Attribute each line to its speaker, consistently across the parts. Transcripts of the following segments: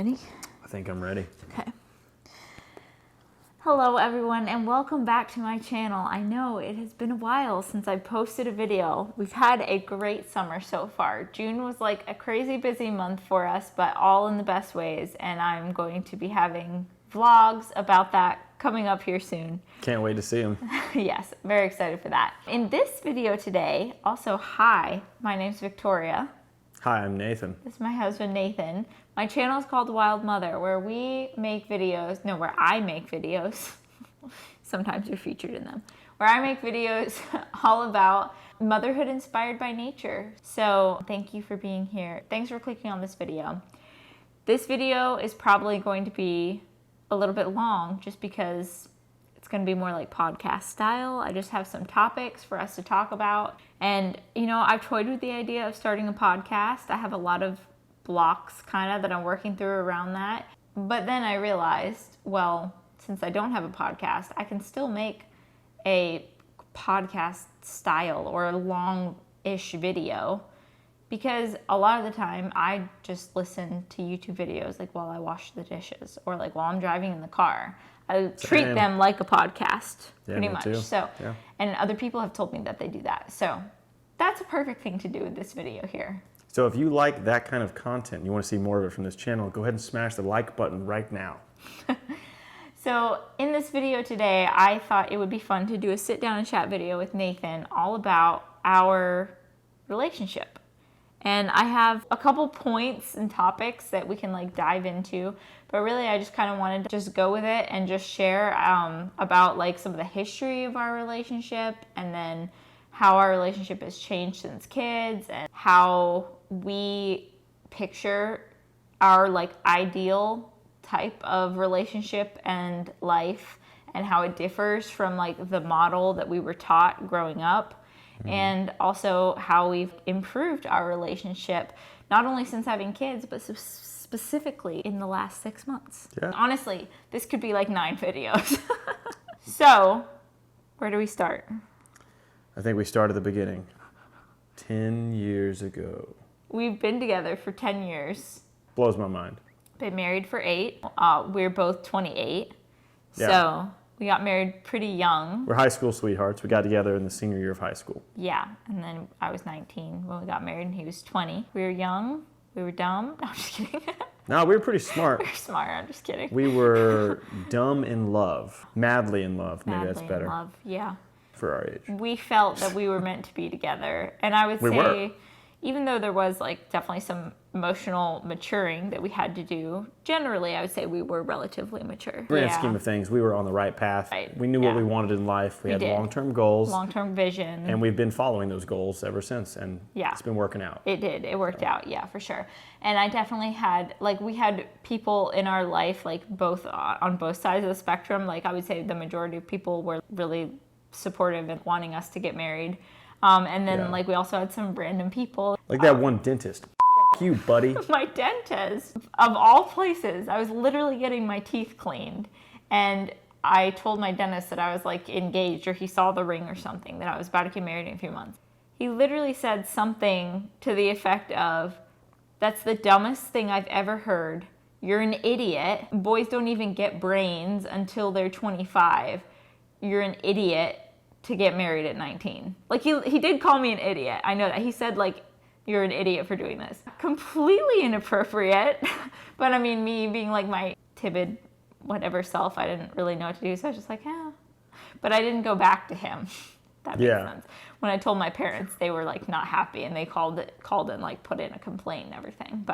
Speaker 1: Ready?
Speaker 2: I think I'm ready.
Speaker 1: Okay. Hello everyone and welcome back to my channel. I know it has been a while since I posted a video. We've had a great summer so far. June was like a crazy busy month for us, but all in the best ways, and I'm going to be having vlogs about that coming up here soon.
Speaker 2: Can't wait to see them.
Speaker 1: Yes, very excited for that. In this video today, also hi, my name's Victoria.
Speaker 2: Hi, I'm Nathan.
Speaker 1: This is my husband, Nathan. My channel is called Wild Mother, where I make videos. Sometimes you're featured in them. Where I make videos all about motherhood inspired by nature. So thank you for being here. Thanks for clicking on this video. This video is probably going to be a little bit long just because it's going to be more like podcast style. I just have some topics for us to talk about. And, you know, I've toyed with the idea of starting a podcast. I have a lot of blocks kind of that I'm working through around that. But then I realized, well, since I don't have a podcast, I can still make a podcast style or a long-ish video, because a lot of the time I just listen to YouTube videos like while I wash the dishes or like while I'm driving in the car. I treat them like a podcast, pretty much.
Speaker 2: Too.
Speaker 1: So,
Speaker 2: yeah.
Speaker 1: And other people have told me that they do that. So that's a perfect thing to do with this video here.
Speaker 2: So if you like that kind of content, you want to see more of it from this channel, go ahead and smash the like button right now.
Speaker 1: So in this video today, I thought it would be fun to do a sit down and chat video with Nathan all about our relationship. And I have a couple points and topics that we can like dive into, but really I just kind of wanted to just go with it and just share about like some of the history of our relationship, and then how our relationship has changed since kids, and how we picture our like ideal type of relationship and life, and how it differs from like the model that we were taught growing up. And also how we've improved our relationship, not only since having kids, but specifically in the last 6 months.
Speaker 2: Yeah.
Speaker 1: Honestly, this could be like 9 videos. So, where do we start?
Speaker 2: I think we start at the beginning. 10 years ago.
Speaker 1: We've been together for 10 years.
Speaker 2: Blows my mind.
Speaker 1: Been married for 8. We're both 28.
Speaker 2: Yeah.
Speaker 1: So, we got married pretty young.
Speaker 2: We're high school sweethearts. We got together in the senior year of high school.
Speaker 1: Yeah, and then I was 19 when we got married and he was 20. We were young. We were dumb. No, I'm just kidding.
Speaker 2: No, we were pretty smart.
Speaker 1: We were smart. I'm just kidding.
Speaker 2: We were dumb in love. Madly in love. Maybe
Speaker 1: Madly
Speaker 2: that's better.
Speaker 1: in love, yeah.
Speaker 2: For our age.
Speaker 1: We felt that we were meant to be together. And I would say, even though there was like definitely some emotional maturing that we had to do, generally I would say we were relatively mature.
Speaker 2: Grand scheme of things, we were on the right path.
Speaker 1: Right.
Speaker 2: We knew what we wanted in life. We had long-term goals.
Speaker 1: Long-term vision.
Speaker 2: And we've been following those goals ever since. And it's been working out.
Speaker 1: It did. It worked out. Yeah, for sure. And I definitely had, like, we had people in our life, like both on both sides of the spectrum. Like I would say the majority of people were really supportive and wanting us to get married. And then like we also had some random people.
Speaker 2: Like that one dentist. F you, buddy.
Speaker 1: My dentist, of all places, I was literally getting my teeth cleaned. And I told my dentist that I was like engaged, or he saw the ring or something, that I was about to get married in a few months. He literally said something to the effect of, "That's the dumbest thing I've ever heard. You're an idiot. Boys don't even get brains until they're 25. You're an idiot to get married at 19. Like he did call me an idiot. I know that. He said like, "You're an idiot for doing this." Completely inappropriate. But I mean, me being like my timid whatever self, I didn't really know what to do. So I was just like, yeah. But I didn't go back to him. That makes sense. When I told my parents, they were like not happy, and they called and like put in a complaint and everything.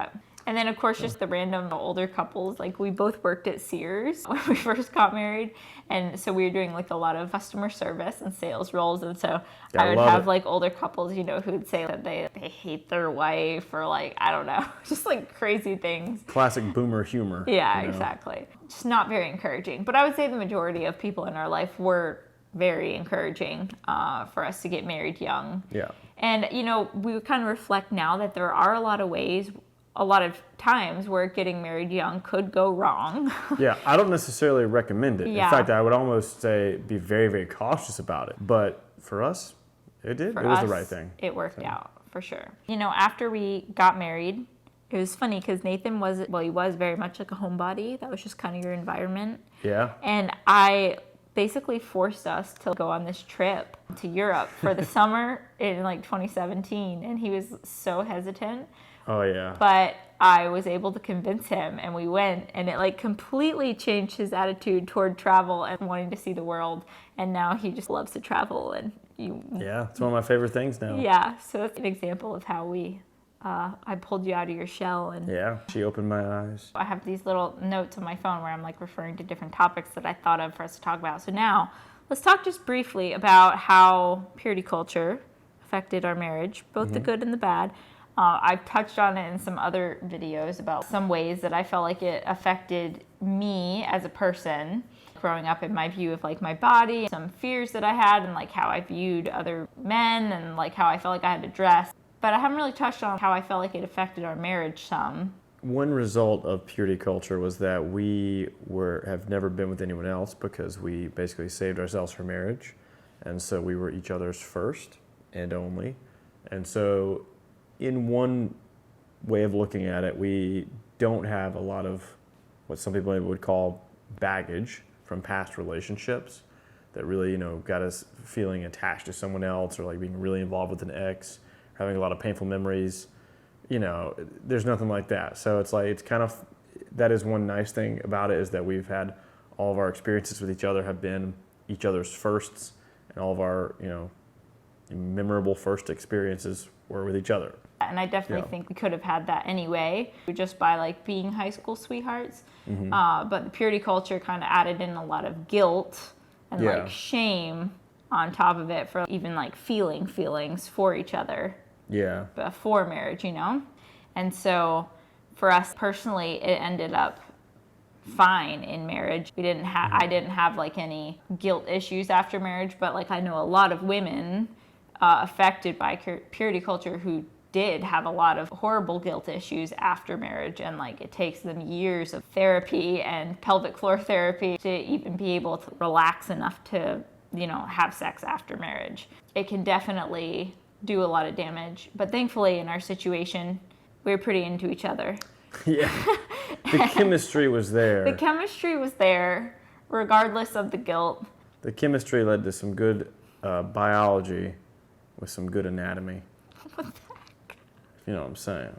Speaker 1: And then of course just the random older couples, like we both worked at Sears when we first got married, and so we were doing like a lot of customer service and sales roles, and so I would have like older couples, you know, who would say that they hate their wife, or like, I don't know, just like crazy things.
Speaker 2: Classic boomer humor.
Speaker 1: Yeah, exactly. Just not very encouraging. But I would say the majority of people in our life were very encouraging for us to get married young.
Speaker 2: Yeah.
Speaker 1: And, you know, we kind of reflect now that there are a lot of ways, a lot of times where getting married young could go wrong.
Speaker 2: Yeah, I don't necessarily recommend it.
Speaker 1: Yeah.
Speaker 2: In fact, I would almost say be very, very cautious about it. But for us, it did. It was the right thing.
Speaker 1: It worked out, for sure. You know, after we got married, It was funny because Nathan he was very much like a homebody. That was just kind of your environment.
Speaker 2: Yeah.
Speaker 1: And I basically forced us to go on this trip to Europe for the summer in like 2017. And he was so hesitant.
Speaker 2: Oh, yeah.
Speaker 1: But I was able to convince him, and we went, and it like completely changed his attitude toward travel and wanting to see the world. And now he just loves to travel. And
Speaker 2: Yeah, it's one of my favorite things now.
Speaker 1: yeah, so that's an example of how I pulled you out of your shell. And
Speaker 2: Yeah, she opened my eyes.
Speaker 1: I have these little notes on my phone where I'm like referring to different topics that I thought of for us to talk about. So now let's talk just briefly about how purity culture affected our marriage, both the good and the bad. I've touched on it in some other videos about some ways that I felt like it affected me as a person growing up, in my view of like my body, some fears that I had, and like how I viewed other men, and like how I felt like I had to dress. But I haven't really touched on how I felt like it affected our marriage some.
Speaker 2: One result of purity culture was that we have never been with anyone else because we basically saved ourselves for marriage. And so we were each other's first and only. And so in one way of looking at it, we don't have a lot of what some people would call baggage from past relationships that really, got us feeling attached to someone else, or like being really involved with an ex, having a lot of painful memories. There's nothing like that. So that is one nice thing about it, is that we've had all of our experiences with each other have been each other's firsts, and all of our, memorable first experiences were with each other.
Speaker 1: And I definitely think we could have had that anyway, just by like being high school sweethearts. But the purity culture kind of added in a lot of guilt and like shame on top of it for even like feeling feelings for each other.
Speaker 2: Yeah.
Speaker 1: Before marriage, And so for us personally, it ended up fine in marriage. I didn't have like any guilt issues after marriage, but like I know a lot of women affected by purity culture who did have a lot of horrible guilt issues after marriage, and like it takes them years of therapy and pelvic floor therapy to even be able to relax enough to have sex after marriage. It can definitely do a lot of damage, but thankfully in our situation we were pretty into each other.
Speaker 2: Yeah. The chemistry was there.
Speaker 1: The chemistry was there regardless of the guilt.
Speaker 2: The chemistry led to some good biology with some good anatomy.
Speaker 1: What the heck?
Speaker 2: You know what I'm saying?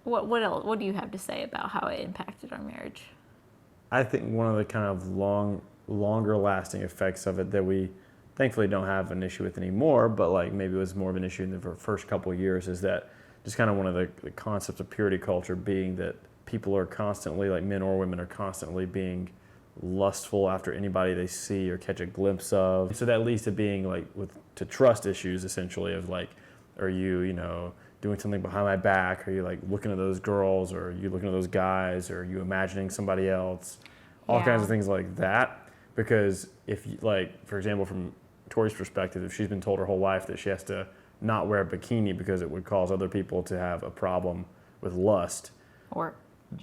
Speaker 1: What else? What do you have to say about how it impacted our marriage?
Speaker 2: I think one of the kind of longer lasting effects of it that we thankfully don't have an issue with anymore, but like maybe it was more of an issue in the first couple of years, is that just kind of one of the concepts of purity culture being that people are constantly, like men or women, are constantly being lustful after anybody they see or catch a glimpse of. So that leads to being like to trust issues, essentially, of like, are you, doing something behind my back? Are you like looking at those girls, or are you looking at those guys, or are you imagining somebody else? All kinds of things like that. Because if you, like, for example, from Tori's perspective, if she's been told her whole life that she has to not wear a bikini because it would cause other people to have a problem with lust,
Speaker 1: or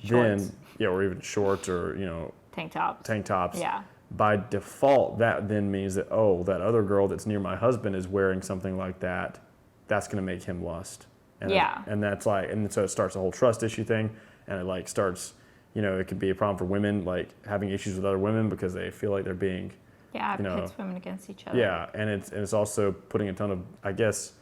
Speaker 1: shorts.
Speaker 2: Or even shorts, or
Speaker 1: tank tops. Yeah.
Speaker 2: By default, that then means that, that other girl that's near my husband is wearing something like that. That's going to make him lust. And and that's like, and so it starts a whole trust issue thing, and it like starts, it could be a problem for women, like having issues with other women because they feel like they're being,
Speaker 1: it pits women against each other.
Speaker 2: Yeah, and it's also putting a ton of, I guess,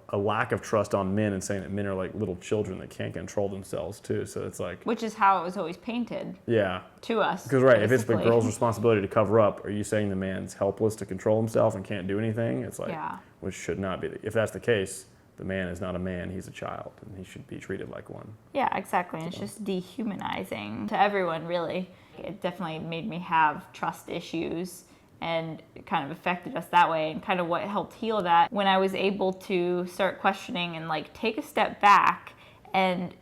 Speaker 2: a lack of trust on men, and saying that men are like little children that can't control themselves too. So it's like,
Speaker 1: which is how it was always painted. Yeah. To us.
Speaker 2: Because if it's the girl's responsibility to cover up, are you saying the man's helpless to control himself and can't do anything? It's like, which should not be. If that's the case, the man is not a man; he's a child, and he should be treated like one.
Speaker 1: Yeah, exactly. And it's just dehumanizing to everyone, really. It definitely made me have trust issues, and it kind of affected us that way. And kind of what helped heal that, when I was able to start questioning and like take a step back and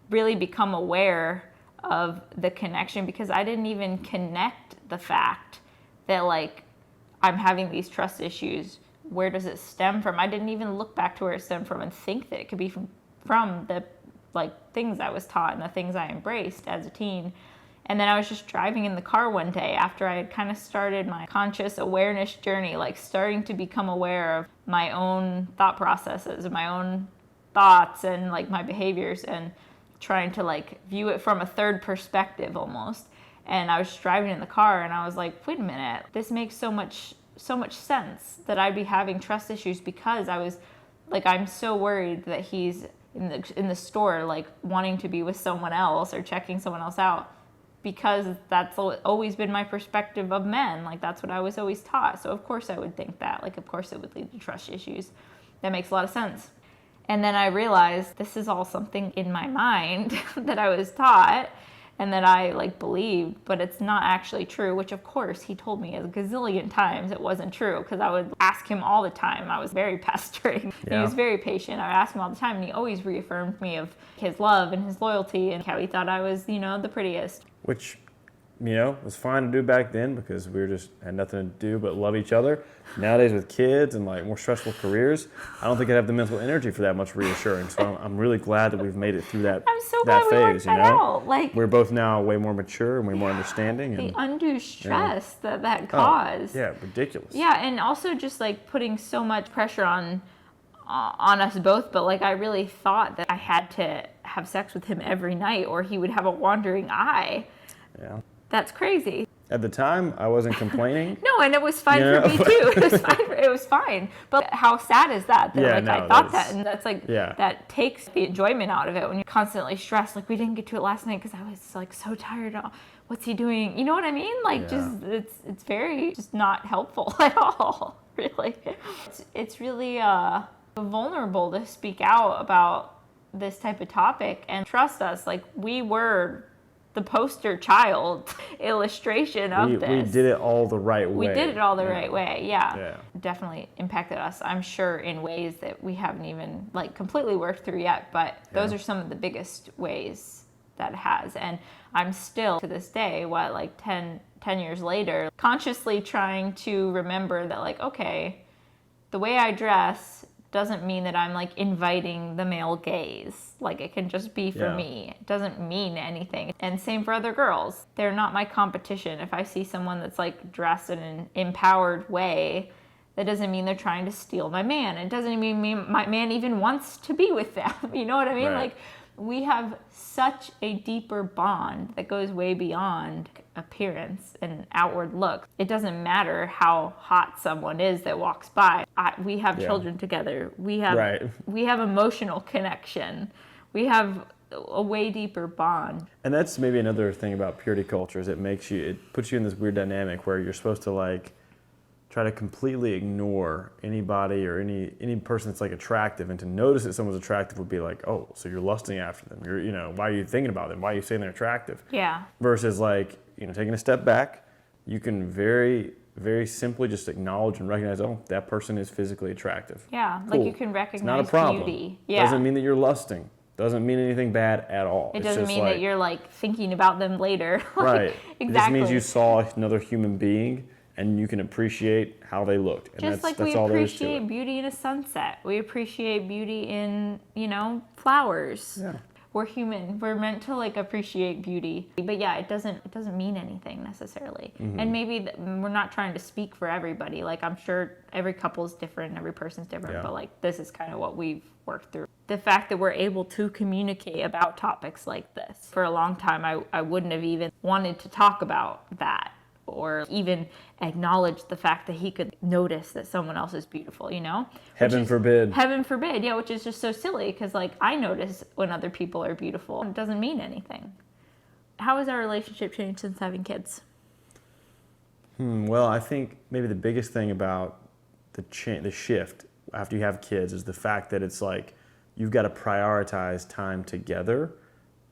Speaker 1: really become aware of the connection, because I didn't even connect the fact that like I'm having these trust issues. Where does it stem from? I didn't even look back to where it stemmed from and think that it could be from the like things I was taught and the things I embraced as a teen. And then I was just driving in the car one day after I had kind of started my conscious awareness journey, like starting to become aware of my own thought processes, my own thoughts and like my behaviors and trying to like view it from a third perspective almost. And I was just driving in the car and I was like, wait a minute, this makes so much sense that I'd be having trust issues because I was like, I'm so worried that he's in the store like wanting to be with someone else or checking someone else out, because that's always been my perspective of men. Like that's what I was always taught. So of course I would think that, like of course it would lead to trust issues. That makes a lot of sense. And then I realized this is all something in my mind that I was taught and that I like believed, but it's not actually true, which of course he told me a gazillion times it wasn't true, because I would ask him all the time. I was very pestering. Yeah. He was very patient. I would ask him all the time and he always reaffirmed me of his love and his loyalty and how he thought I was, the prettiest.
Speaker 2: Which, was fine to do back then because we had nothing to do but love each other. Nowadays with kids and like more stressful careers, I don't think I'd have the mental energy for that much reassurance. So I'm really glad that we've made it through that
Speaker 1: I'm so glad
Speaker 2: phase.
Speaker 1: We worked that out. Like,
Speaker 2: we're both now way more mature and way more understanding.
Speaker 1: The undue stress that caused.
Speaker 2: Yeah, ridiculous.
Speaker 1: Yeah, and also just like putting so much pressure on us both. But like I really thought that I had to have sex with him every night or he would have a wandering eye.
Speaker 2: Yeah.
Speaker 1: That's crazy.
Speaker 2: At the time, I wasn't complaining.
Speaker 1: No, and it was fine for me too. It was fine. But how sad is that? I thought that, and that's like, that takes the enjoyment out of it when you're constantly stressed. Like, we didn't get to it last night because I was like so tired. What's he doing? You know what I mean? Like, just, it's very just not helpful at all, really. It's really vulnerable to speak out about this type of topic, and trust us, like we were the poster child illustration of this.
Speaker 2: We did it all the right way.
Speaker 1: We did it all the right way, yeah. Definitely impacted us, I'm sure, in ways that we haven't even like completely worked through yet, but those are some of the biggest ways that it has. And I'm still, to this day, 10 years later, consciously trying to remember that, like, okay, the way I dress doesn't mean that I'm like inviting the male gaze. Like it can just be for me. It doesn't mean anything. And same for other girls. They're not my competition. If I see someone that's like dressed in an empowered way, that doesn't mean they're trying to steal my man. It doesn't mean my man even wants to be with them. You know what I mean?
Speaker 2: Right.
Speaker 1: Like we have such a deeper bond that goes way beyond appearance and outward look. It doesn't matter how hot someone is that walks by. We have children together. We have emotional connection. We have a way deeper bond.
Speaker 2: And that's maybe another thing about purity culture is it puts you in this weird dynamic where you're supposed to like try to completely ignore anybody or any person that's like attractive, and to notice that someone's attractive would be like, oh, so you're lusting after them. Why are you thinking about them? Why are you saying they're attractive?
Speaker 1: Yeah.
Speaker 2: Versus like, taking a step back, you can very, very simply just acknowledge and recognize, oh, that person is physically attractive.
Speaker 1: Yeah,
Speaker 2: cool.
Speaker 1: Like you can recognize
Speaker 2: it's not a problem.
Speaker 1: Beauty. Yeah.
Speaker 2: Doesn't mean that you're lusting. Doesn't mean anything bad at all.
Speaker 1: It doesn't mean that you're like thinking about them later.
Speaker 2: Right.
Speaker 1: Exactly.
Speaker 2: It just means you saw another human being and you can appreciate how they looked. And
Speaker 1: just like we appreciate beauty in a sunset. We appreciate beauty in, flowers.
Speaker 2: Yeah.
Speaker 1: We're human. We're meant to like appreciate beauty. But yeah, it doesn't mean anything necessarily. Mm-hmm. And maybe we're not trying to speak for everybody. Like I'm sure every couple is different, every person's different, but like this is kind of what we've worked through. The fact that we're able to communicate about topics like this. For a long time, I wouldn't have even wanted to talk about that, or even acknowledge the fact that he could notice that someone else is beautiful,
Speaker 2: Heaven forbid.
Speaker 1: Heaven forbid, yeah, which is just so silly because, like, I notice when other people are beautiful. It doesn't mean anything. How has our relationship changed since having kids?
Speaker 2: Well, I think maybe the biggest thing about the shift after you have kids is the fact that it's like you've got to prioritize time together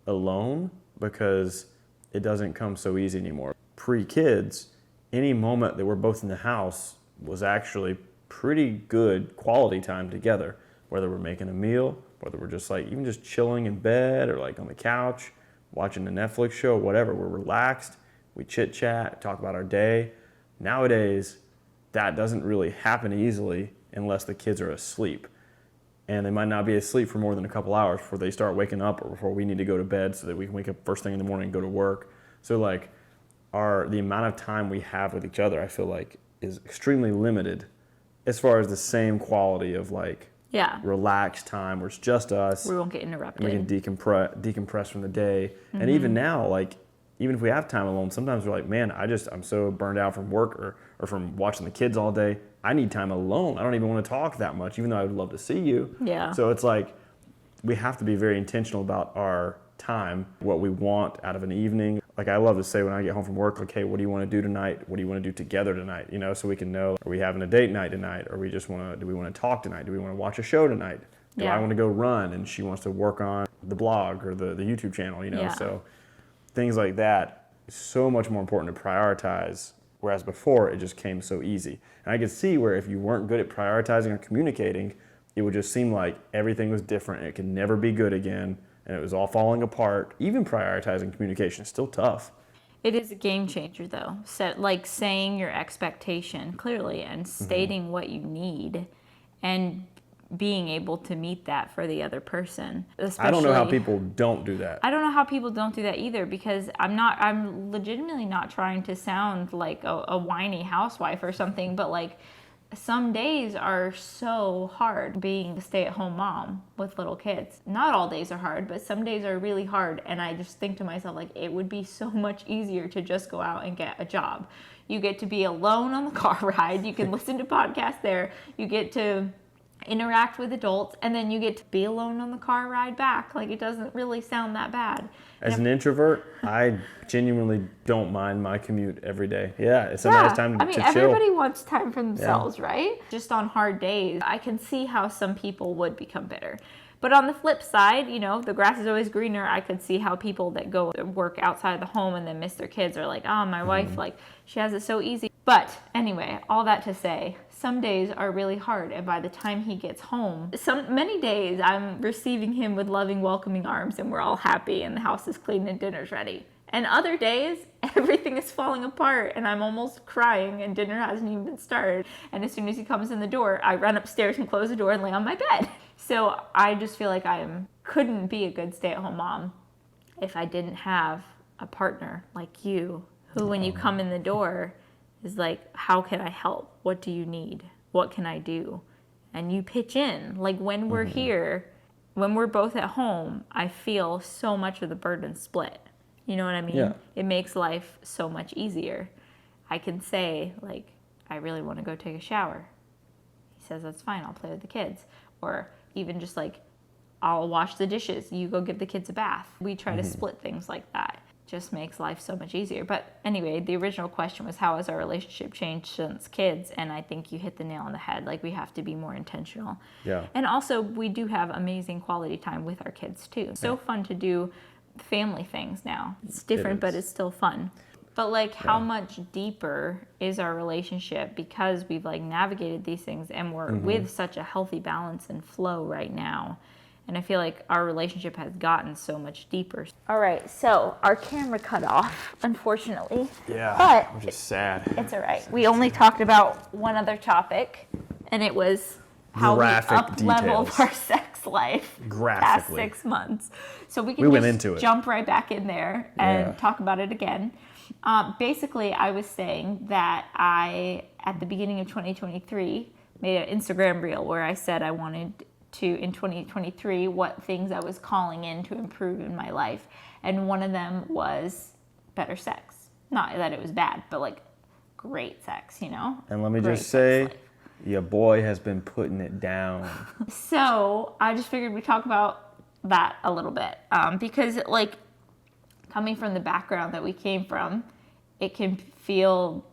Speaker 2: alone because it doesn't come so easy anymore. Pre-kids, any moment that we're both in the house was actually pretty good quality time together, whether we're making a meal, whether we're just like even just chilling in bed or like on the couch, watching a Netflix show, whatever. We're relaxed, we chit chat, talk about our day. Nowadays, that doesn't really happen easily unless the kids are asleep. And they might not be asleep for more than a couple hours before they start waking up or before we need to go to bed so that we can wake up first thing in the morning and go to work. So like the amount of time we have with each other, I feel like, is extremely limited as far as the same quality of like
Speaker 1: Yeah.
Speaker 2: relaxed time where it's just us.
Speaker 1: We won't get interrupted.
Speaker 2: And we can decompress from the day. And even now, like, even if we have time alone, sometimes we're like, man, I'm so burned out from work or from watching the kids all day. I need time alone. I don't even want to talk that much, even though I would love to see you.
Speaker 1: Yeah.
Speaker 2: So it's like, we have to be very intentional about our time, what we want out of an evening. Like, I love to say when I get home from work, like, hey, what do you want to do tonight? What do you want to do together tonight? You know, so we can know, are we having a date night tonight? Or do we want to talk tonight? Do we want to watch a show tonight? Do I want to go run? And she wants to work on the blog or the YouTube channel, you know?
Speaker 1: Yeah.
Speaker 2: So things like that is so much more important to prioritize, whereas before it just came so easy. And I could see where if you weren't good at prioritizing or communicating, it would just seem like everything was different and it could never be good again and it was all falling apart. Even prioritizing communication is still tough.
Speaker 1: It is a game changer, though. Like saying your expectation clearly and stating what you need and being able to meet that for the other person.
Speaker 2: I don't know how people don't do that.
Speaker 1: I don't know how people don't do that either, because I'm legitimately not trying to sound like a whiny housewife or something, but like some days are so hard being a stay-at-home mom with little kids. Not all days are hard, but some days are really hard, and I just think to myself, like, it would be so much easier to just go out and get a job. You get to be alone on the car ride, you can listen to podcasts there, you get to interact with adults, and then you get to be alone on the car ride back. Like, it doesn't really sound that bad.
Speaker 2: As an introvert, I genuinely don't mind my commute every day. Yeah, it's a nice time to chill.
Speaker 1: Everybody wants time for themselves, right? Just on hard days, I can see how some people would become bitter. But on the flip side, you know, the grass is always greener. I could see how people that go work outside the home and then miss their kids are like, oh, my wife, like, she has it so easy. But anyway, all that to say, some days are really hard, and by the time he gets home, many days I'm receiving him with loving, welcoming arms, and we're all happy, and the house is clean and dinner's ready. And other days, everything is falling apart, and I'm almost crying, and dinner hasn't even been started. And as soon as he comes in the door, I run upstairs and close the door and lay on my bed. So I just feel like couldn't be a good stay-at-home mom if I didn't have a partner like you, who, when you come in the door, is like, how can I help? What do you need? What can I do? And you pitch in. Like, when we're here, when we're both at home, I feel so much of the burden split. You know what I mean?
Speaker 2: Yeah.
Speaker 1: It makes life so much easier. I can say, like, I really want to go take a shower. He says, that's fine, I'll play with the kids. Or even just like, I'll wash the dishes, you go give the kids a bath. We try to split things like that. Just makes life so much easier. But anyway, the original question was, how has our relationship changed since kids? And I think you hit the nail on the head. Like, we have to be more intentional.
Speaker 2: Yeah.
Speaker 1: And also, we do have amazing quality time with our kids too. So fun to do family things now. It's different, but it's still fun. But like, how much deeper is our relationship because we've like navigated these things and we're with such a healthy balance and flow right now. And I feel like our relationship has gotten so much deeper. All right, so our camera cut off, unfortunately.
Speaker 2: Yeah,
Speaker 1: but
Speaker 2: which is sad.
Speaker 1: It's all right. We only talked about one other topic, and it was how
Speaker 2: Graphic
Speaker 1: we up-leveled
Speaker 2: details.
Speaker 1: our sex life past
Speaker 2: Graphically.
Speaker 1: 6 months. So we can
Speaker 2: went
Speaker 1: just
Speaker 2: into it.
Speaker 1: jump right back in there and talk about it again. Basically, I was saying that I, at the beginning of 2023, made an Instagram reel where I said I wanted to, in 2023, what things I was calling in to improve in my life. And one of them was better sex. Not that it was bad, but like great sex, you know?
Speaker 2: And let me
Speaker 1: Great
Speaker 2: just
Speaker 1: sex
Speaker 2: say,
Speaker 1: life.
Speaker 2: your boy has been putting it down.
Speaker 1: So I just figured we'd talk about that a little bit. Because like, coming from the background that we came from, it can feel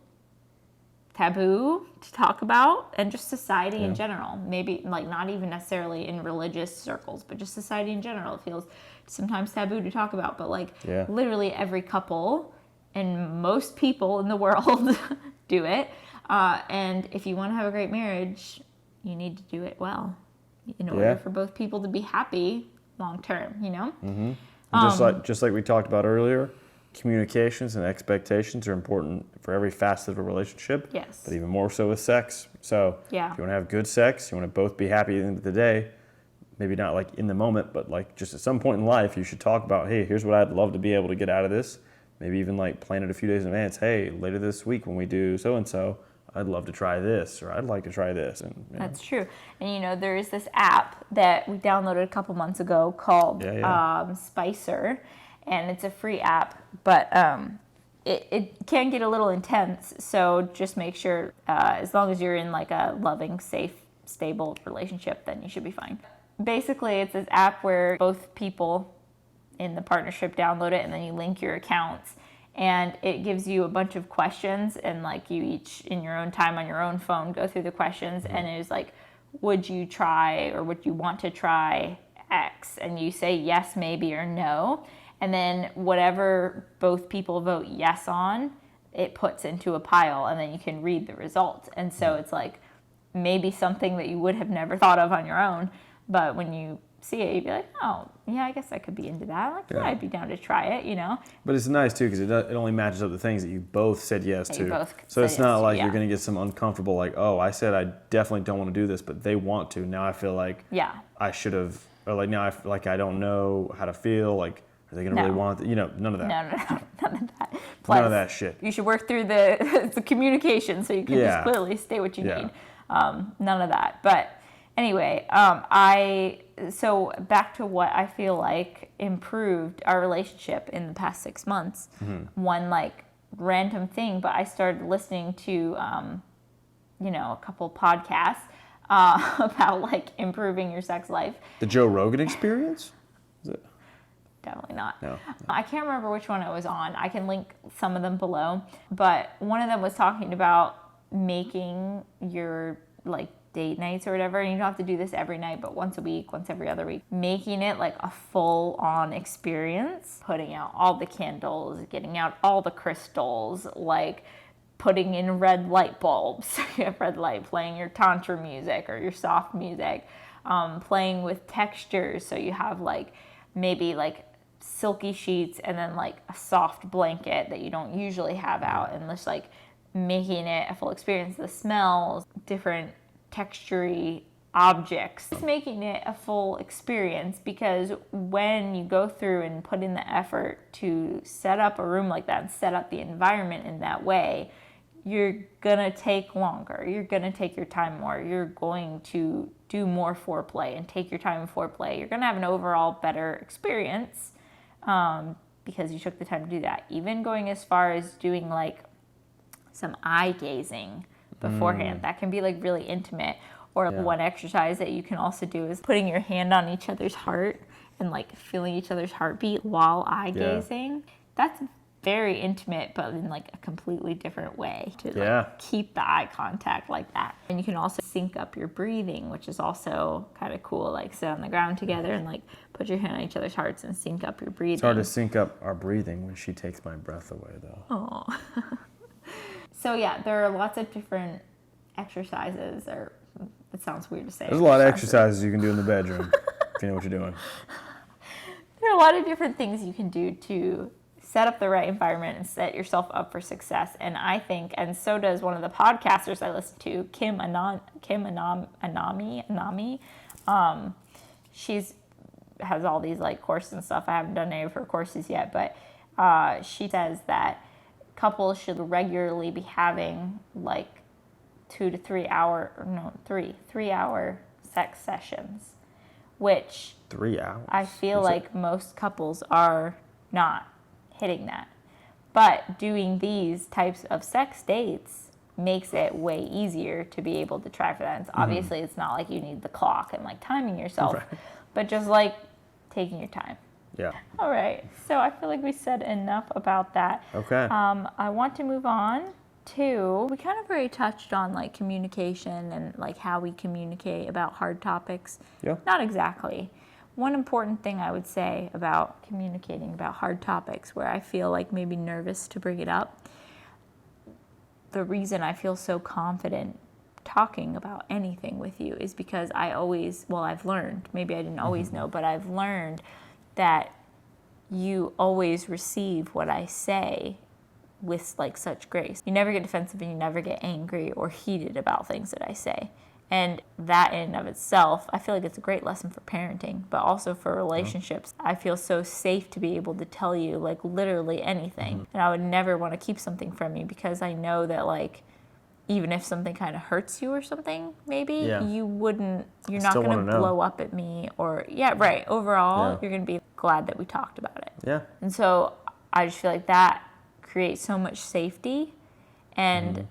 Speaker 1: taboo to talk about, and just society in general. Maybe like not even necessarily in religious circles, but just society in general. It feels sometimes taboo to talk about, but like literally every couple and most people in the world do it. And if you want to have a great marriage, you need to do it well in order for both people to be happy long term, you know?
Speaker 2: Just like we talked about earlier, communications and expectations are important for every facet of a relationship.
Speaker 1: Yes.
Speaker 2: But even more so with sex. So if you want to have good sex, you want to both be happy at the end of the day, maybe not like in the moment, but like just at some point in life, you should talk about, hey, here's what I'd love to be able to get out of this. Maybe even like plan it a few days in advance. Hey, later this week when we do so-and-so, I'd love to try this, or I'd like to try this. And
Speaker 1: That's true. And there is this app that we downloaded a couple months ago called Spicer, and it's a free app, but it can get a little intense. So just make sure, as long as you're in like a loving, safe, stable relationship, then you should be fine. Basically, it's this app where both people in the partnership download it, and then you link your accounts, and it gives you a bunch of questions, and like you each in your own time on your own phone go through the questions, and it is like, would you try, or would you want to try X? And you say yes, maybe, or no, and then whatever both people vote yes on, it puts into a pile, and then you can read the results. And so it's like maybe something that you would have never thought of on your own, but when you see it, you'd be like, oh, yeah, I guess I could be into that. Like, yeah, I'd be down to try it.
Speaker 2: But it's nice, too, because it only matches up the things that you both said yes to. So it's not like you're going to get some uncomfortable, like, oh, I said I definitely don't want to do this, but they want to. Now I feel like I should have, or like now I feel like I don't know how to feel. Like, are they going to really want it? None of that.
Speaker 1: No, none of that. Plus,
Speaker 2: none of that shit.
Speaker 1: You should work through the communication so you can just clearly state what you need. None of that. But anyway, so back to what I feel like improved our relationship in the past 6 months. One like random thing, but I started listening to, a couple podcasts about like improving your sex life.
Speaker 2: The Joe Rogan Experience? Is it?
Speaker 1: Definitely not.
Speaker 2: No.
Speaker 1: I can't remember which one it was on. I can link some of them below. But one of them was talking about making your like date nights or whatever, and you don't have to do this every night, but once a week, once every other week, making it like a full-on experience, putting out all the candles, getting out all the crystals, like putting in red light bulbs, you have red light, playing your tantra music or your soft music, playing with textures, so you have like maybe like silky sheets and then like a soft blanket that you don't usually have out, and just like making it a full experience, the smells, different textury objects. It's making it a full experience, because when you go through and put in the effort to set up a room like that and set up the environment in that way, you're gonna take longer. You're gonna take your time more. You're going to do more foreplay and take your time in foreplay. You're gonna have an overall better experience because you took the time to do that. Even going as far as doing like some eye gazing beforehand. That can be like really intimate. Or one exercise that you can also do is putting your hand on each other's heart and like feeling each other's heartbeat while eye gazing. That's very intimate, but in like a completely different way to like keep the eye contact like that. And you can also sync up your breathing, which is also kind of cool. Like sit on the ground together and like put your hand on each other's hearts and sync up your breathing.
Speaker 2: It's hard to sync up our breathing when she takes my breath away, though.
Speaker 1: Oh. So yeah, there are lots of different exercises, or it sounds weird to say.
Speaker 2: There's a lot of exercises you can do in the bedroom if you know what you're doing.
Speaker 1: There are a lot of different things you can do to set up the right environment and set yourself up for success. And I think, and so does one of the podcasters I listen to, Anami. She's has all these like courses and stuff. I haven't done any of her courses yet, but she says that couples should regularly be having like 2 to 3 hour, no, 3 hour sex sessions, which
Speaker 2: 3 hours.
Speaker 1: I feel like most couples are not hitting that. But doing these types of sex dates makes it way easier to be able to try for that. And obviously, it's not like you need the clock and like timing yourself, but just like taking your time.
Speaker 2: Yeah.
Speaker 1: All right. So I feel like we said enough about that.
Speaker 2: Okay.
Speaker 1: I want to move on to, we kind of already touched on like communication and like how we communicate about hard topics.
Speaker 2: Yeah.
Speaker 1: Not exactly. One important thing I would say about communicating about hard topics where I feel like maybe nervous to bring it up, the reason I feel so confident talking about anything with you is because I've learned, maybe I didn't always know, but I've learned that you always receive what I say with like such grace. You never get defensive and you never get angry or heated about things that I say. And that in and of itself, I feel like it's a great lesson for parenting, but also for relationships. I feel so safe to be able to tell you like literally anything. And I would never want to keep something from you because I know that like even if something kind of hurts you or something, maybe
Speaker 2: Yeah.
Speaker 1: you're not
Speaker 2: still
Speaker 1: going
Speaker 2: wanna
Speaker 1: to
Speaker 2: know.
Speaker 1: blow up at me or, right. Overall,
Speaker 2: Yeah.
Speaker 1: you're going to be glad that we talked about it.
Speaker 2: Yeah.
Speaker 1: And so I just feel like that creates so much safety. And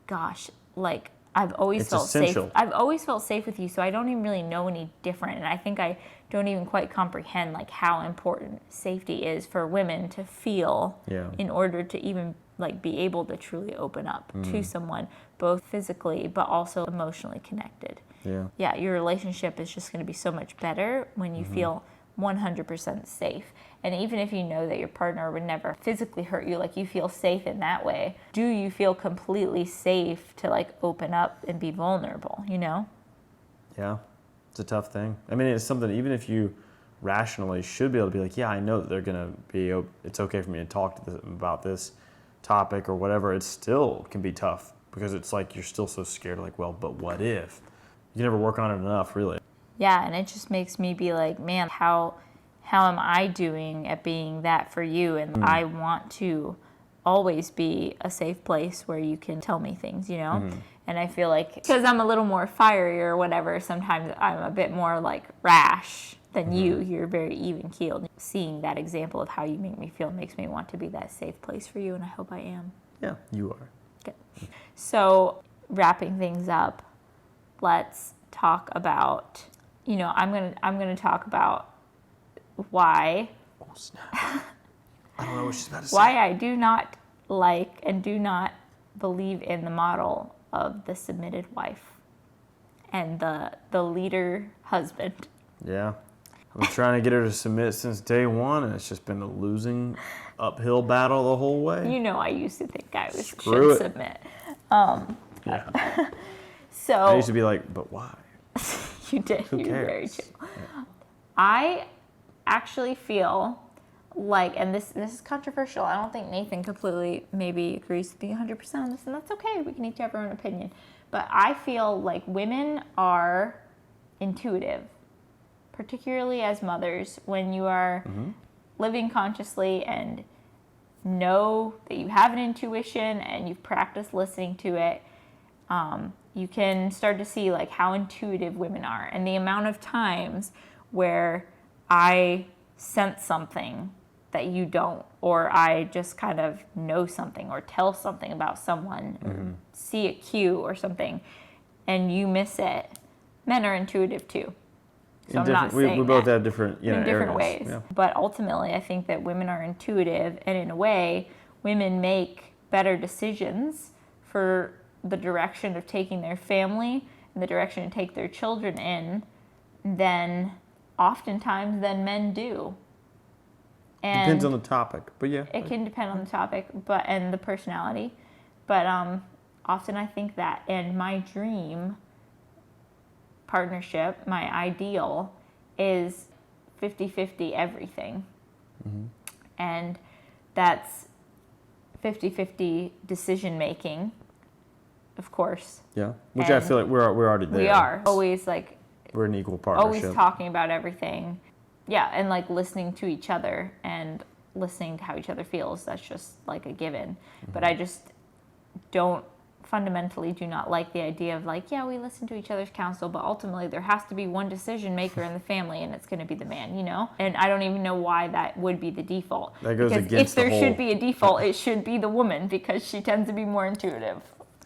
Speaker 1: gosh, like I've always
Speaker 2: It's
Speaker 1: felt
Speaker 2: essential.
Speaker 1: safe. I've always felt safe with you, so I don't even really know any different. And I think I don't even quite comprehend like how important safety is for women to feel
Speaker 2: Yeah.
Speaker 1: in order to even like be able to truly open up to someone, both physically but also emotionally connected.
Speaker 2: Yeah.
Speaker 1: Yeah, your relationship is just going to be so much better when you feel 100% safe. And even if you know that your partner would never physically hurt you, like you feel safe in that way, do you feel completely safe to like open up and be vulnerable, you know?
Speaker 2: Yeah. It's a tough thing. I mean, it's something, even if you rationally should be able to be like, yeah, I know that they're going to be, it's okay for me to talk to them about this topic or whatever, it still can be tough because it's like you're still so scared, like, well, but what if? You never work on it enough, really.
Speaker 1: Yeah, and it just makes me be like, man, how am I doing at being that for you? And I want to always be a safe place where you can tell me things, you know? And I feel like because I'm a little more fiery or whatever, sometimes I'm a bit more like rash than you. You're very even keeled. Seeing that example of how you make me feel makes me want to be that safe place for you, and I hope I am.
Speaker 2: Yeah, you are.
Speaker 1: Good. So wrapping things up, let's talk about, I'm gonna talk about why
Speaker 2: Oh, snap. I don't know what she's about to say.
Speaker 1: why I do not like and do not believe in the model of the submitted wife and the leader husband.
Speaker 2: Yeah. I've been trying to get her to submit since day one, and it's just been a losing uphill battle the whole way.
Speaker 1: I used to think I
Speaker 2: Screw
Speaker 1: should
Speaker 2: it.
Speaker 1: submit.
Speaker 2: Yeah.
Speaker 1: So
Speaker 2: I used to be like, but why?
Speaker 1: you did.
Speaker 2: Who
Speaker 1: You were very
Speaker 2: cares?
Speaker 1: chill. I actually feel like, and this is controversial. I don't think Nathan completely maybe agrees with me 100% on this, and that's okay. We can each have our own opinion. But I feel like women are intuitive, particularly as mothers, when you are living consciously and know that you have an intuition and you've practiced listening to it. You can start to see like how intuitive women are, and the amount of times where I sense something that you don't, or I just kind of know something or tell something about someone or see a cue or something and you miss it. Men are intuitive too. So I'm not saying
Speaker 2: we both
Speaker 1: that
Speaker 2: have different,
Speaker 1: in different
Speaker 2: areas.
Speaker 1: ways.
Speaker 2: Yeah.
Speaker 1: But ultimately, I think that women are intuitive, and in a way, women make better decisions for the direction of taking their family and the direction to take their children in than men do. And
Speaker 2: Depends on the topic, but yeah.
Speaker 1: it can depend on the topic, and the personality. But often I think that, and my dream partnership, my ideal, is 50-50 everything. And that's 50-50 decision making, of course.
Speaker 2: Yeah, which I
Speaker 1: And
Speaker 2: feel like we're already there.
Speaker 1: We are always like
Speaker 2: We're an equal partnership.
Speaker 1: always talking about everything. Yeah, and like listening to each other and listening to how each other feels. That's just like a given. But I just fundamentally do not like the idea of like, yeah, we listen to each other's counsel, but ultimately there has to be one decision maker in the family, and it's going to be the man, And I don't even know why that would be the default.
Speaker 2: That goes
Speaker 1: because
Speaker 2: against
Speaker 1: if there
Speaker 2: the whole-
Speaker 1: should be a default, it should be the woman, because she tends to be more intuitive.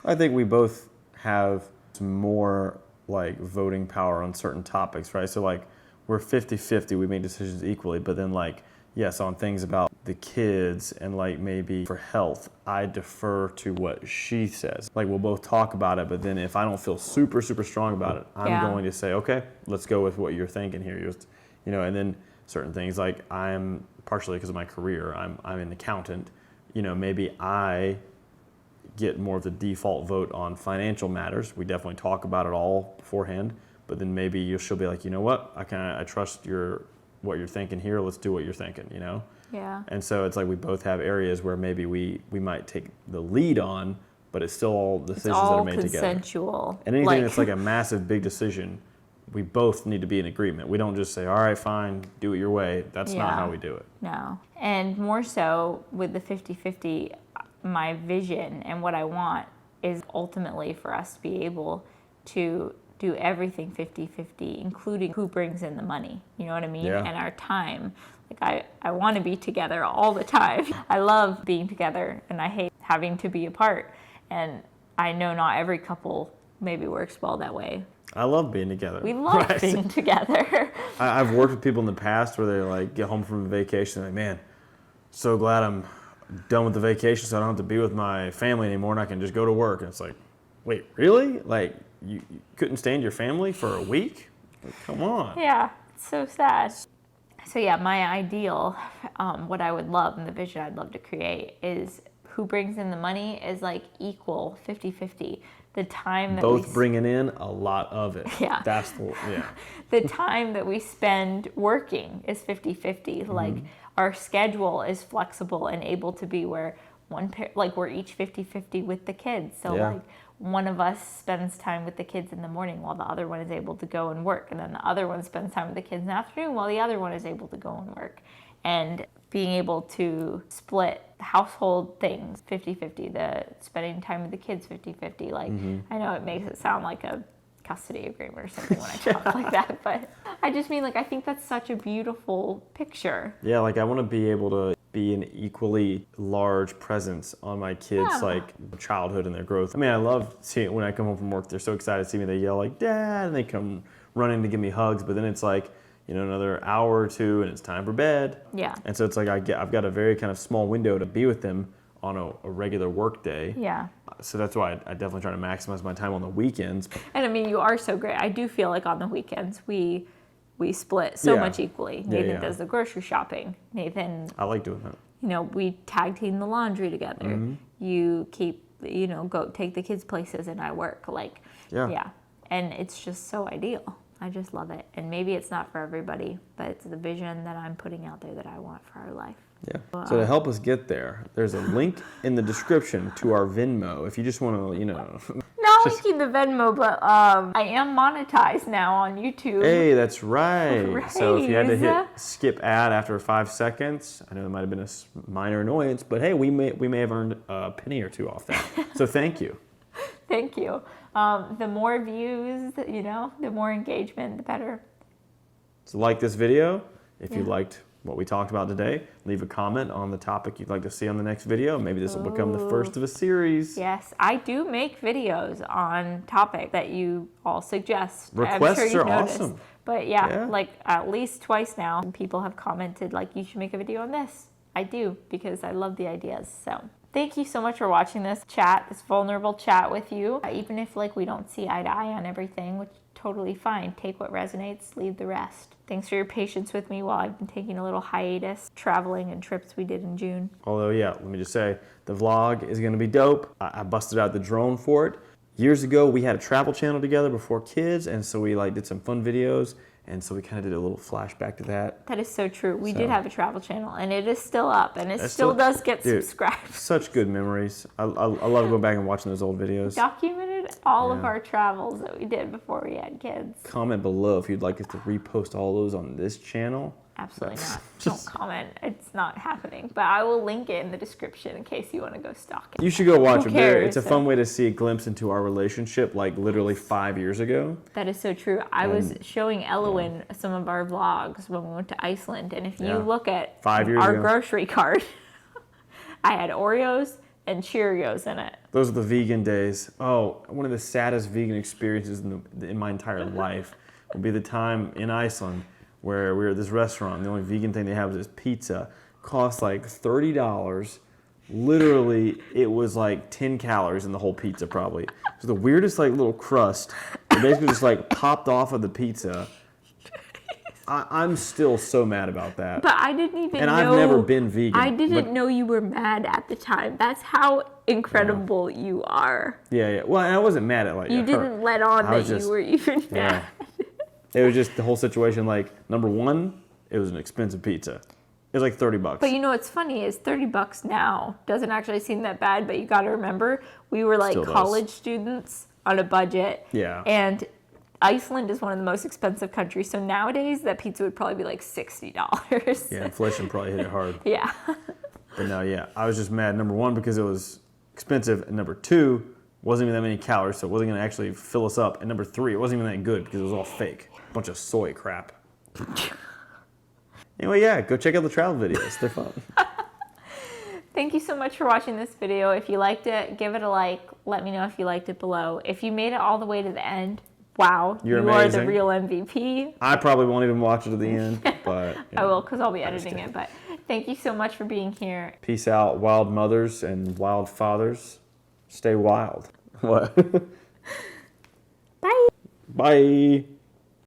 Speaker 2: I think we both have more like voting power on certain topics, right? So like we're 50-50, we make decisions equally, but then like, yes, on things about the kids and like maybe for health, I defer to what she says. Like we'll both talk about it, but then if I don't feel super, super strong about it, I'm going to say, okay, let's go with what you're thinking here. And then certain things like I'm partially because of my career, I'm an accountant, maybe I get more of the default vote on financial matters. We definitely talk about it all beforehand, but then maybe she'll be like, you know what, I trust what you're thinking here. Let's do what you're thinking,
Speaker 1: Yeah.
Speaker 2: And so it's like we both have areas where maybe we might take the lead on, but it's still all decisions that are made together.
Speaker 1: It's all consensual.
Speaker 2: And anything that's like a massive, big decision, we both need to be in agreement. We don't just say, all right, fine, do it your way. That's not how we do it.
Speaker 1: No. And more so with the 50-50, my vision and what I want is ultimately for us to be able to do everything 50-50, including who brings in the money. You know what I mean?
Speaker 2: Yeah.
Speaker 1: And our time. Like I want to be together all the time. I love being together and I hate having to be apart. And I know not every couple maybe works well that way.
Speaker 2: I love being together.
Speaker 1: We love being together.
Speaker 2: I've worked with people in the past where they like get home from a vacation and like, man, so glad I'm done with the vacation so I don't have to be with my family anymore and I can just go to work. And it's like, wait, really? Like you couldn't stand your family for a week? Like, come on.
Speaker 1: Yeah, it's so sad. So yeah, my ideal, what I would love and the vision I'd love to create is who brings in the money is like equal 50-50. The time that
Speaker 2: both bringing in a lot of it.
Speaker 1: Yeah.
Speaker 2: That's the, yeah.
Speaker 1: The time that we spend working is 50-50. Like our schedule is flexible and able to be where we're each 50-50 with the kids. So
Speaker 2: Yeah.
Speaker 1: like one of us spends time with the kids in the morning while the other one is able to go and work. And then the other one spends time with the kids in the afternoon while the other one is able to go and work. And being able to split household things 50-50, the spending time with the kids 50-50. Like, I know it makes it sound like a custody agreement or something when I talk like that, but I just mean like I think that's such a beautiful picture.
Speaker 2: Yeah, like I want to be able to be an equally large presence on my kids' like childhood and their growth. I mean, I love seeing when I come home from work, they're so excited to see me. They yell like, "Dad," and they come running to give me hugs, but then it's like, you know, another hour or two and it's time for bed.
Speaker 1: Yeah.
Speaker 2: And so it's like I've got a very kind of small window to be with them on a regular work day.
Speaker 1: Yeah.
Speaker 2: So that's why I definitely try to maximize my time on the weekends.
Speaker 1: And I mean, you are so great. I do feel like on the weekends we split so much equally. Nathan does the grocery shopping. Nathan,
Speaker 2: I like doing that.
Speaker 1: you know, we tag team the laundry together. You keep, you know, go take the kids places and I work. Like, yeah. And it's just so ideal. I just love it. And maybe it's not for everybody, but it's the vision that I'm putting out there that I want for our life.
Speaker 2: Yeah. So to help us get there, there's a link in the description to our Venmo. If you just want to, you know.
Speaker 1: Not linking the Venmo, but I am monetized now on YouTube.
Speaker 2: Hey, that's right. So if you had to hit skip ad after 5 seconds, I know it might have been a minor annoyance, but hey, we may have earned a penny or two off that. So thank you.
Speaker 1: Thank you. The more views, you know, the more engagement, the better.
Speaker 2: So like this video. If you liked what we talked about today, leave a comment on the topic you'd like to see on the next video. Maybe this will become the first of a series.
Speaker 1: Yes, I do make videos on topic that you all suggest.
Speaker 2: Requests
Speaker 1: I'm sure
Speaker 2: are awesome.
Speaker 1: But yeah, like at least twice now, people have commented like, you should make a video on this. I do, because I love the ideas. So thank you so much for watching this chat, this vulnerable chat with you. Even if like we don't see eye to eye on everything, which is totally fine. Take what resonates, leave the rest. Thanks for your patience with me while I've been taking a little hiatus, traveling and trips we did in June.
Speaker 2: Although, yeah, let me just say, the vlog is going to be dope. I busted out the drone for it. Years ago, we had a travel channel together before kids, and so we like did some fun videos, and so we kind of did a little flashback to that.
Speaker 1: That is so true. We did have a travel channel, and it is still up, and it still does get subscribed.
Speaker 2: Such good memories. I love going back and watching those old videos.
Speaker 1: Documented all of our travels that we did before we had kids.
Speaker 2: Comment below if you'd like us to repost all those on this channel.
Speaker 1: Absolutely not. Don't comment. It's not happening. But I will link it in the description in case you want to go stalk it.
Speaker 2: You should go watch it.
Speaker 1: It's
Speaker 2: a fun way to see a glimpse into our relationship, like literally 5 years ago.
Speaker 1: That is so true. I was showing Elwin some of our vlogs when we went to Iceland. And if you look at
Speaker 2: 5 years
Speaker 1: our
Speaker 2: ago.
Speaker 1: Grocery cart, I had Oreos and Cheerios in it.
Speaker 2: Those are the vegan days. Oh, one of the saddest vegan experiences in my entire life will be the time in Iceland where we were at this restaurant. The only vegan thing they have is this pizza. Cost like $30. Literally, it was like 10 calories in the whole pizza probably. So the weirdest like little crust. It basically just like popped off of the pizza. I'm still so mad about that.
Speaker 1: But I didn't even know.
Speaker 2: And I've never been vegan.
Speaker 1: I didn't know you were mad at the time. That's how incredible you are.
Speaker 2: Yeah. Well, and I wasn't mad at like
Speaker 1: You
Speaker 2: her.
Speaker 1: didn't let on that you were even mad.
Speaker 2: It was just the whole situation. Like, number one, it was an expensive pizza. It was like $30.
Speaker 1: But you know what's funny is $30 now doesn't actually seem that bad. But you got to remember, we were like college students on a budget.
Speaker 2: Yeah.
Speaker 1: And Iceland is one of the most expensive countries. So nowadays, that pizza would probably be like $60.
Speaker 2: Yeah, inflation probably hit it hard.
Speaker 1: Yeah.
Speaker 2: But no, yeah, I was just mad. Number one, because it was expensive, and number two, Wasn't even that many calories, so it wasn't going to actually fill us up. And number 3, it wasn't even that good because it was all fake. Bunch of soy crap. Anyway, yeah, go check out the travel videos. They're fun.
Speaker 1: Thank you so much for watching this video. If you liked it, give it a like. Let me know if you liked it below. If you made it all the way to the end, wow,
Speaker 2: You're
Speaker 1: you are
Speaker 2: amazing.
Speaker 1: the real MVP.
Speaker 2: I probably won't even watch it to the end, but...
Speaker 1: I will, because I'll be editing it. But thank you so much for being here.
Speaker 2: Peace out, wild mothers and wild fathers. Stay wild. What?
Speaker 1: Bye.
Speaker 2: Bye.